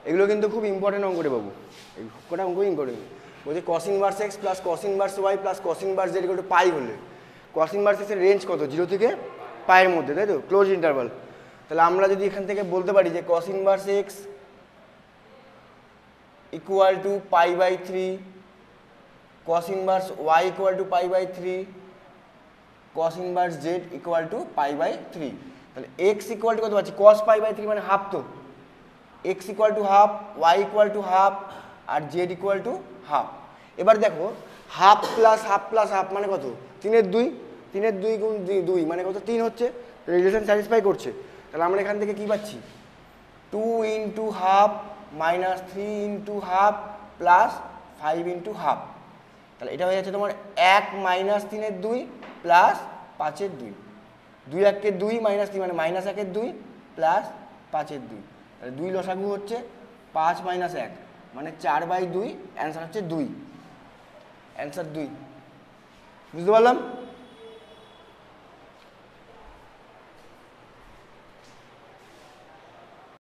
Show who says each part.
Speaker 1: এগুলো কিন্তু খুব ইম্পর্টেন্ট অঙ্ক রে বাবু, এই কটা অঙ্ক ইম্পর্টেন্ট। বলছে cos inverse x plus cos inverse y plus cos inverse Z equal to pi হলে কস ইনভার্স এক্সের রেঞ্জ কত, 0 থেকে পাইয়ের মধ্যে, তাই তো, ক্লোজ ইন্টারভাল। তাহলে আমরা যদি এখান থেকে বলতে পারি যে cos inverse X equal to pi by 3, cos inverse Y equal to pi by 3, cos inverse Z equal to pi by 3, তাহলে এক্স ইকুয়াল টু কত পাচ্ছি, কস পাই বাই 3 মানে হাফ, তো X equal to half, Y equal to half, আর Z equal to half. এবার দেখো half plus half plus half মানে কত, 3-এর 2, 3-এর 2 গুণ 2 মানে কত, 3 হচ্ছে, রিলেশন স্যাটিসফাই করছে। তাহলে আমরা এখান থেকে কি পাচ্ছি, 2 into half minus 3 into half plus 5 into half. তাহলে এটা হয়ে যাচ্ছে তোমার 1 মাইনাস 3-এর 2 প্লাস 5-এর 2, 2 1-এর 2 মাইনাস 3 মানে মাইনাস 1-এর 2 প্লাস 5-এর 2, তাহলে 2 লসাগু হচ্ছে 5 মাইনাস 1 মানে 4/2, অ্যান্সার হচ্ছে 2, অ্যান্সার 2। বুঝতে পারলাম?